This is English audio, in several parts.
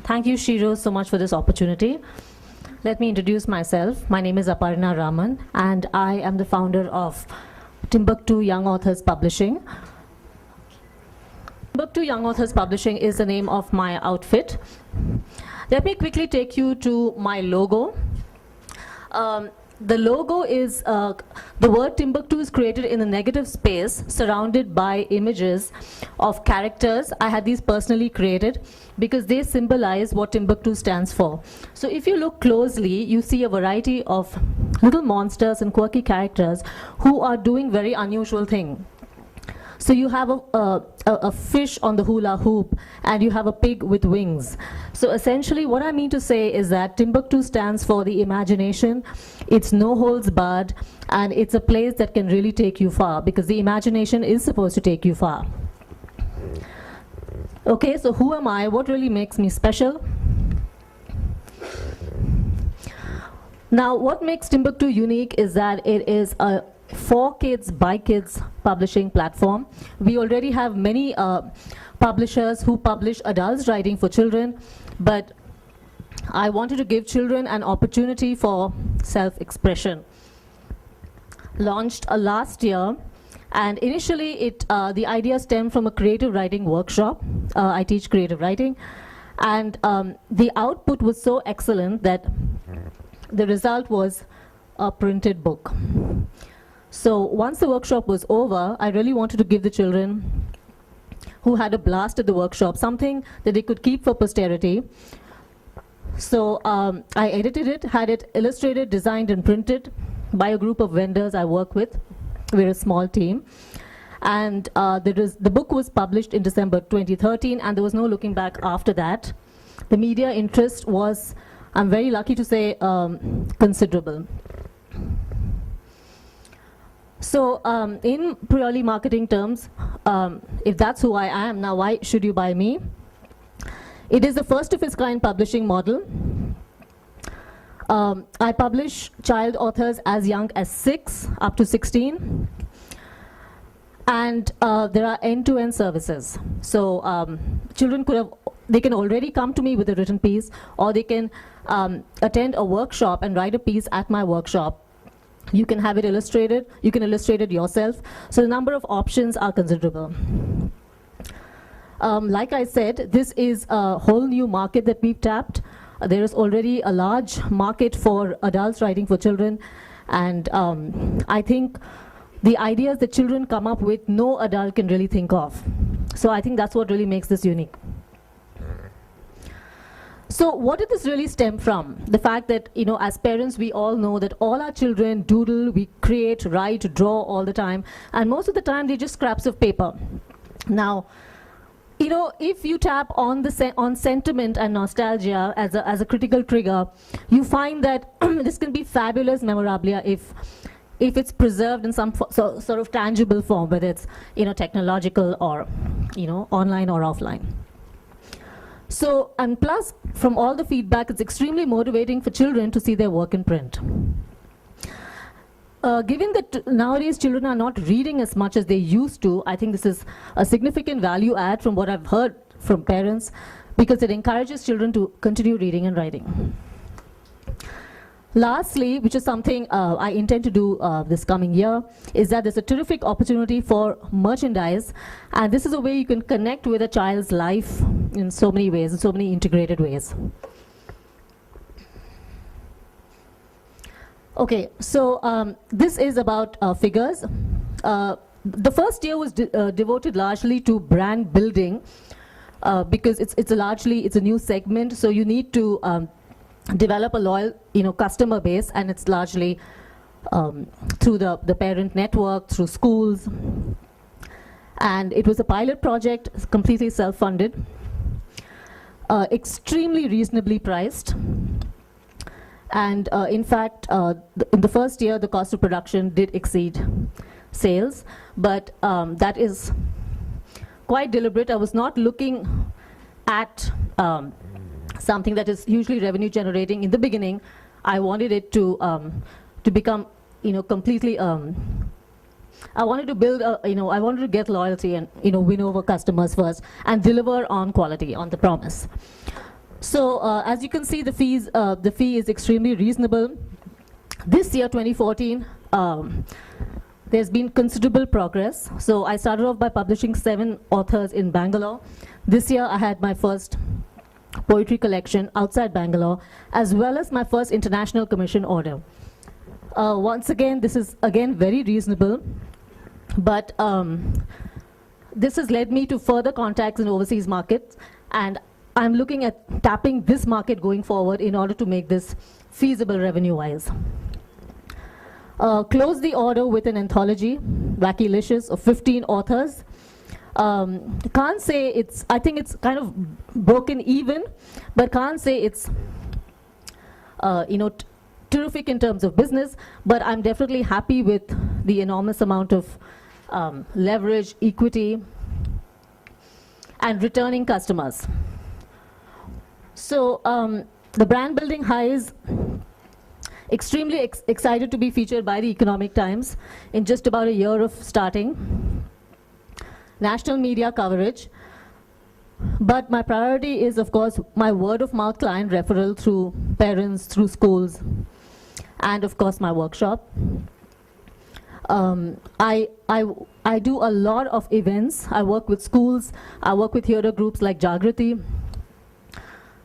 Thank you, SHEROES, so much for this opportunity. Let me introduce myself. My name is Aparna Raman, and I am the founder of Timbuktu Young Authors Publishing. Timbuktu Young Authors Publishing is the name of my outfit. Let me quickly take you to my logo. The logo is, the word Timbuktu is created in a negative space surrounded by images of characters. I had these personally created because they symbolize what Timbuktu stands for. So if you look closely, you see a variety of little monsters and quirky characters who are doing very unusual things. So you have a fish on the hula hoop, and you have a pig with wings. So essentially what I mean to say is that Timbuktu stands for the imagination. It's no holds barred, and it's a place that can really take you far, because the imagination is supposed to take you far. Okay, so who am I? What really makes me special? Now, what makes Timbuktu unique is that it is a for kids by kids publishing platform. We already have many publishers who publish adults writing for children, but I wanted to give children an opportunity for self-expression. Launched last year, and initially the idea stemmed from a creative writing workshop. I teach creative writing, and the output was so excellent that the result was a printed book. So once the workshop was over, I really wanted to give the children who had a blast at the workshop something that they could keep for posterity. So I edited it, had it illustrated, designed, and printed by a group of vendors I work with. We're a small team. And the book was published in December 2013, and there was no looking back after that. The media interest was, I'm very lucky to say, considerable. So in purely marketing terms, if that's who I am, now why should you buy me? It is the first of its kind publishing model. I publish child authors as young as 6 up to 16. And there are end-to-end services. So children they can already come to me with a written piece, or they can attend a workshop and write a piece at my workshop. You can have it illustrated, you can illustrate it yourself. So the number of options are considerable. Like I said, this is a whole new market that we've tapped. There is already a large market for adults writing for children, and I think the ideas that children come up with, no adult can really think of. So I think that's what really makes this unique. So what did this really stem from? The fact that, you know, as parents, we all know that all our children doodle, we create, write, draw all the time, and most of the time they're just scraps of paper. Now, you know, if you tap on on sentiment and nostalgia as a critical trigger, you find that this can be fabulous memorabilia if it's preserved in some sort of tangible form, whether it's, you know, technological or, you know, online or offline. So, and plus, from all the feedback, it's extremely motivating for children to see their work in print. Given that nowadays children are not reading as much as they used to, I think this is a significant value add from what I've heard from parents, because it encourages children to continue reading and writing. Lastly, which is something I intend to do this coming year, is that there's a terrific opportunity for merchandise, and this is a way you can connect with a child's life in so many ways, in so many integrated ways. Okay, so this is about figures. The first year was devoted largely to brand building, because it's a new segment, so you need to develop a loyal, you know, customer base, and it's largely through the parent network, through schools. And it was a pilot project, completely self-funded, extremely reasonably priced. And in fact, in the first year, the cost of production did exceed sales, but that is quite deliberate. I was not looking at something that is hugely revenue generating in the beginning. I wanted it to become, you know, completely. I wanted to build, I wanted to get loyalty and, you know, win over customers first and deliver on quality, on the promise. So as you can see, the fee is extremely reasonable. This year, 2014, there's been considerable progress. So I started off by publishing 7 authors in Bangalore. This year, I had my first poetry collection outside Bangalore, as well as my first international commission order. Once again, this is again very reasonable, but this has led me to further contacts in overseas markets, and I'm looking at tapping this market going forward in order to make this feasible revenue-wise. Close the order with an anthology, Wackylicious, of 15 authors. Can't say it's, I think it's kind of broken even, but can't say it's, terrific in terms of business, but I'm definitely happy with the enormous amount of leverage, equity, and returning customers. So the brand building highs, extremely excited to be featured by the Economic Times in just about a year of starting. National media coverage. But my priority is, of course, my word-of-mouth client referral through parents, through schools, and, of course, my workshop. I do a lot of events. I work with schools. I work with theater groups like Jagrati.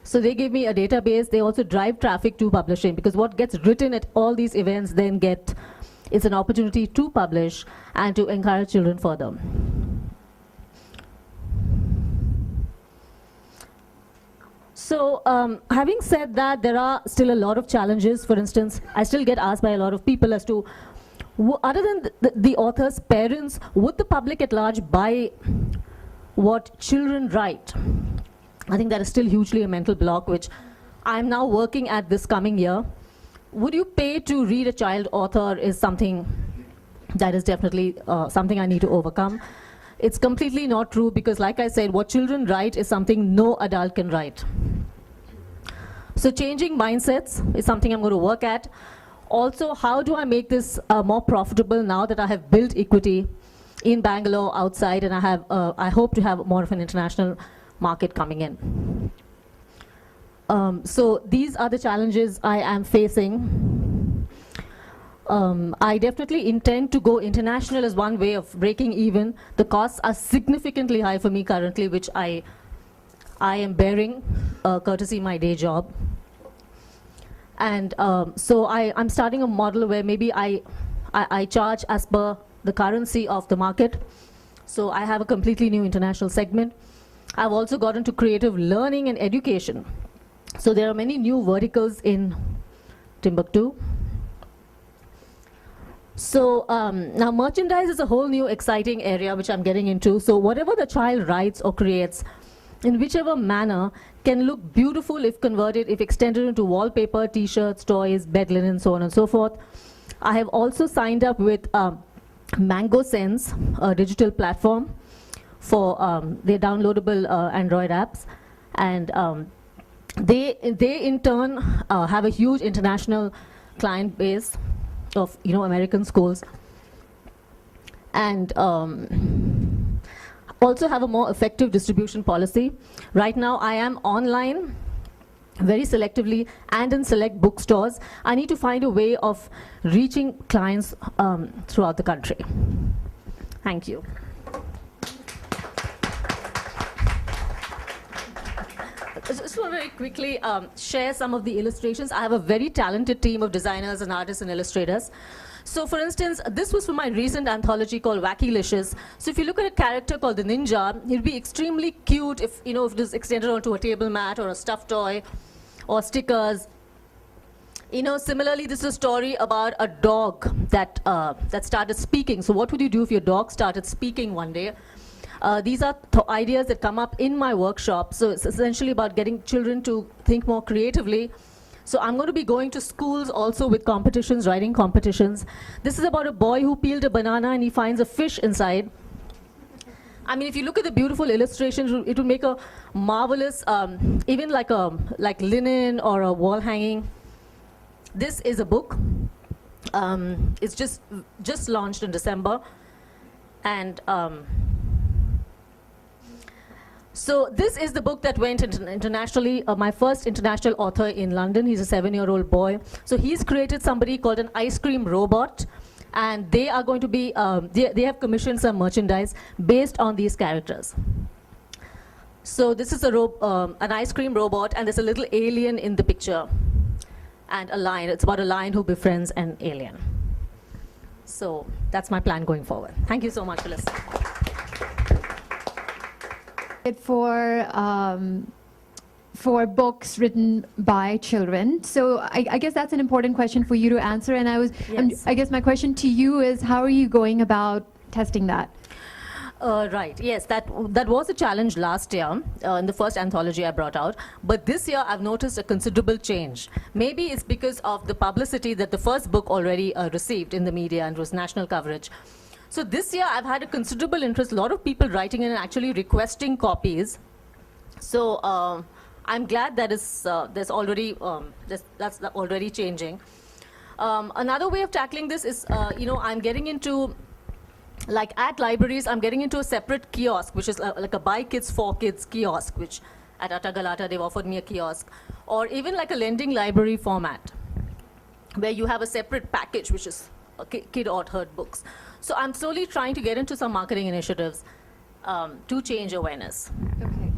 So they give me a database. They also drive traffic to publishing, because what gets written at all these events then is an opportunity to publish and to encourage children further. So having said that, there are still a lot of challenges. For instance, I still get asked by a lot of people as to, other than the author's parents, would the public at large buy what children write? I think that is still hugely a mental block, which I'm now working at this coming year. Would you pay to read a child author is something that is definitely something I need to overcome. It's completely not true, because like I said, what children write is something no adult can write. So changing mindsets is something I'm going to work at. Also, how do I make this more profitable now that I have built equity in Bangalore, outside, and I hope to have more of an international market coming in. So these are the challenges I am facing. I definitely intend to go international as one way of breaking even. The costs are significantly high for me currently, which I am bearing courtesy my day job. And so I'm starting a model where maybe I charge as per the currency of the market. So I have a completely new international segment. I've also got into creative learning and education. So there are many new verticals in Timbuktu. So now merchandise is a whole new exciting area which I'm getting into. So whatever the child writes or creates, in whichever manner, can look beautiful if converted, if extended into wallpaper, t-shirts, toys, bed linen, so on and so forth. I have also signed up with Mango Sense, a digital platform for their downloadable Android apps. And they in turn have a huge international client base of American schools, and also have a more effective distribution policy. Right now I am online very selectively and in select bookstores. I need to find a way of reaching clients throughout the country. Thank you. I just want to very quickly share some of the illustrations. I have a very talented team of designers and artists and illustrators. So for instance, this was from my recent anthology called Wackylicious. So if you look at a character called the Ninja, he'd be extremely cute if if it was extended onto a table mat or a stuffed toy or stickers. Similarly, this is a story about a dog that started speaking. So what would you do if your dog started speaking one day? These are ideas that come up in my workshop. So it's essentially about getting children to think more creatively. So I'm going to be going to schools also with competitions, writing competitions. This is about a boy who peeled a banana and he finds a fish inside. I mean, if you look at the beautiful illustrations, it will make a marvelous, even like linen or a wall hanging. This is a book. It's just launched in December. And So this is the book that went internationally. My first international author in London. He's a 7-year-old boy. So he's created somebody called an ice cream robot, and they are going to be, they have commissioned some merchandise based on these characters. So this is an ice cream robot, and there's a little alien in the picture, and a lion. It's about a lion who befriends an alien. So that's my plan going forward. Thank you so much for listening. For books written by children. So I guess that's an important question for you to answer. And I guess my question to you is, how are you going about testing that? Right, yes, that was a challenge last year in the first anthology I brought out. But this year I've noticed a considerable change. Maybe it's because of the publicity that the first book already received in the media, and it was national coverage. So this year I've had a considerable interest, a lot of people writing in and actually requesting copies. So I'm glad that that's already changing. Another way of tackling this is, I'm getting into, like at libraries, I'm getting into a separate kiosk, which is like a by kids for kids kiosk, which at Attagalata they've offered me a kiosk, or even like a lending library format, where you have a separate package, which is kid-authored books. So I'm slowly trying to get into some marketing initiatives to change awareness. Okay,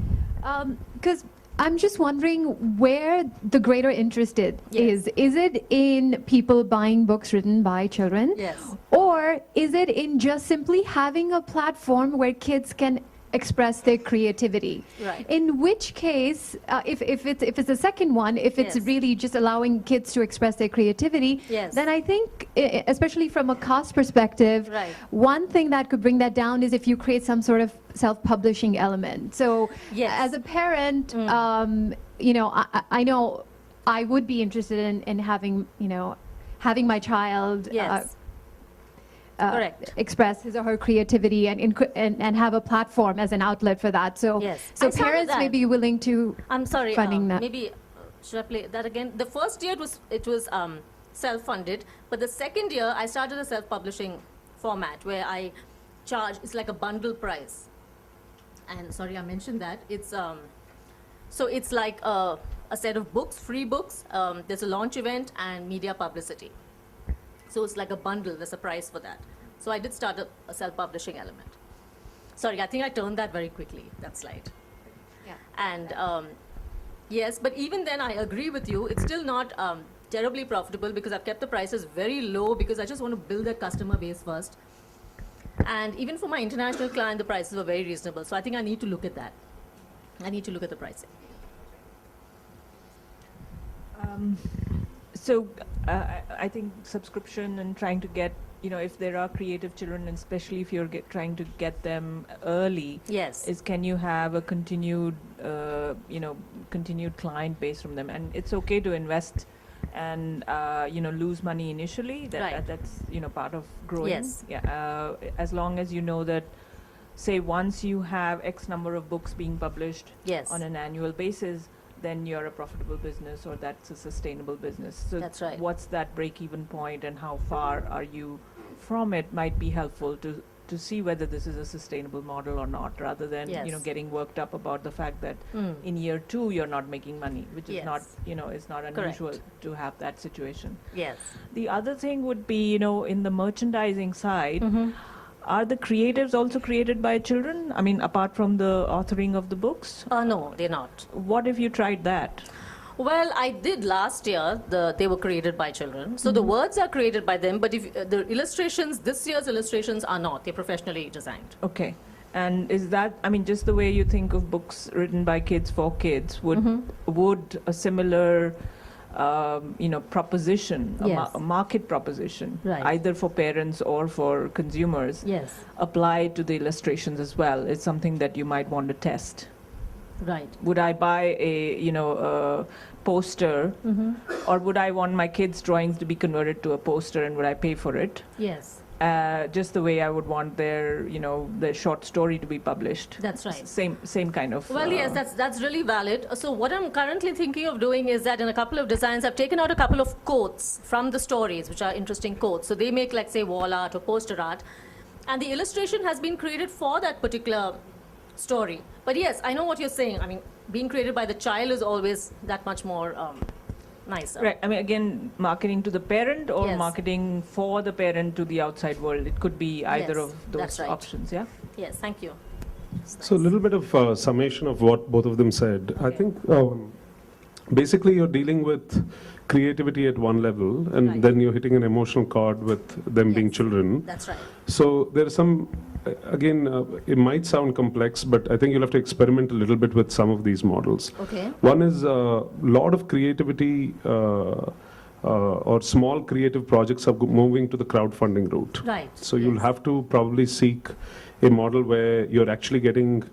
because I'm just wondering where the greater interest is. Yes. Is it in people buying books written by children? Yes. Or is it in just simply having a platform where kids can express their creativity? Right. In which case, if it's the second one, if it's Yes. really just allowing kids to express their creativity, Yes. then I think, especially from a cost perspective, Right. one thing that could bring that down is if you create some sort of self-publishing element. So Yes. as a parent, I know I would be interested in having my child Yes. Correct. express his or her creativity and have a platform as an outlet for that. So, Yes. so I started parents may that. be willing to I'm sorry, funding that. maybe should I play that again? The first year it was self-funded, but the second year I started a self-publishing format where I charge, it's like a bundle price. And sorry, I mentioned that. It's so it's like a set of books, free books. There's a launch event and media publicity. So it's like a bundle. There's a price for that. So I did start a self-publishing element. Sorry, I think I turned that very quickly, that slide. Yeah. And yes, but even then I agree with you. It's still not terribly profitable because I've kept the prices very low because I just want to build a customer base first. And even for my international client, the prices were very reasonable. So I think I need to look at that. I need to look at the pricing. So I think subscription and trying to get, if there are creative children, and especially if you're trying to get them early, Yes. is can you have a continued client base from them? And it's okay to invest and lose money initially. Right. That's part of growing. Yes. Yeah. As long as you know that, say, once you have X number of books being published Yes. on an annual basis, then you're a profitable business, or that's a sustainable business. So That's right. what's that break-even point and how far are you from it might be helpful to see whether this is a sustainable model or not, rather than Yes. getting worked up about the fact that Mm. in year 2 you're not making money, which is Yes. not, it's not unusual to have that situation. Yes. The other thing would be, in the merchandising side, Mm-hmm. are the creatives also created by children? I mean, apart from the authoring of the books? No, they're not. What if you tried that? Well, I did last year. They were created by children. So the words are created by them, but if the illustrations, this year's illustrations are not. They're professionally designed. Okay. And is that, just the way you think of books written by kids for kids, would a similar, proposition, Yes. a market proposition, Right. either for parents or for consumers, Yes. apply to the illustrations as well? It's something that you might want to test. Right. Would I buy a poster, or would I want my kids' drawings to be converted to a poster, and would I pay for it? Yes. Just the way I would want their short story to be published. That's right. Same kind of. Well, yes, that's really valid. So what I'm currently thinking of doing is that in a couple of designs, I've taken out a couple of quotes from the stories, which are interesting quotes. So they make, like, say, wall art or poster art. And the illustration has been created for that particular story. But yes, I know what you're saying. I mean, being created by the child is always that much more nicer. Right. I mean, again, marketing to the parent or Yes. marketing for the parent to the outside world. It could be either Yes, of that's those right. options, yeah? Yes, thank you. It's So a nice. little bit of summation of what both of them said. I Okay. think basically you're dealing with creativity at one level, and Right. then you're hitting an emotional chord with them being Yes. children. That's right. So there are some, again, it might sound complex, but I think you'll have to experiment a little bit with some of these models. Okay. One is a lot of creativity or small creative projects are moving to the crowdfunding route. Right. So you'll Yes. have to probably seek a model where you're actually getting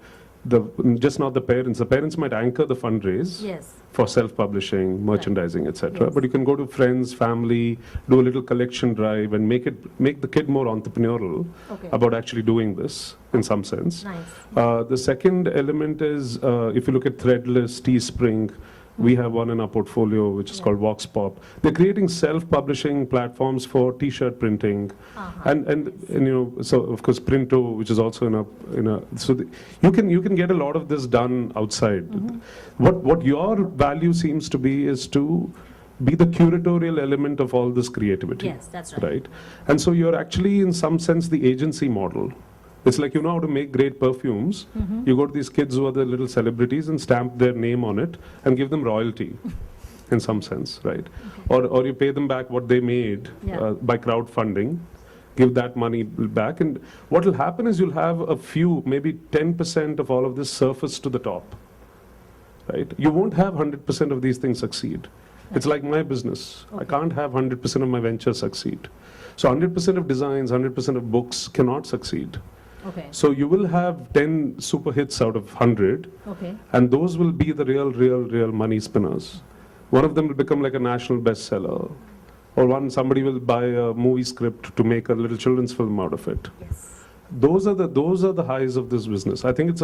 just not the parents. The parents might anchor the fundraise Yes. for self-publishing, merchandising, etc. Yes. But you can go to friends, family, do a little collection drive, and make the kid more entrepreneurial Okay. about actually doing this in some sense. Nice. The second element is if you look at Threadless, Teespring, we have one in our portfolio which is Yeah. called Vox Pop. They're creating self-publishing platforms for T-shirt printing, Uh-huh. and you know, so of course Printo, which is also in a so you can get a lot of this done outside. What your value seems to be is to be the curatorial element of all this creativity. Yes, that's right. Right? And so you're actually in some sense the agency model. It's like you know how to make great perfumes. You go to these kids who are the little celebrities and stamp their name on it and give them royalty in some sense, right? Or you pay them back what they made Yeah. by crowdfunding, give that money back. And what will happen is you'll have a few, maybe 10% of all of this surface to the top, right? You won't have 100% of these things succeed. It's like my business. I Okay. can't have 100% of my venture succeed. So 100% of designs, 100% of books cannot succeed. Okay. So you will have 10 super hits out of 100, Okay. and those will be the real money spinners. One of them will become like a national bestseller, or somebody will buy a movie script to make a little children's film out of it. Yes. Those are the highs of this business. I think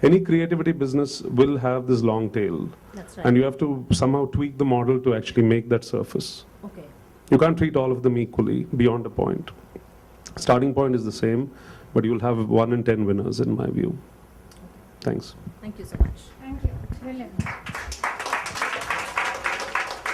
any creativity business will have this long tail, That's right. and you have to somehow tweak the model to actually make that surface. Okay. You can't treat all of them equally beyond a point. Starting point is the same, but you'll have 1 in 10 winners in my view. Thanks. Thank you so much. Thank you. Brilliant.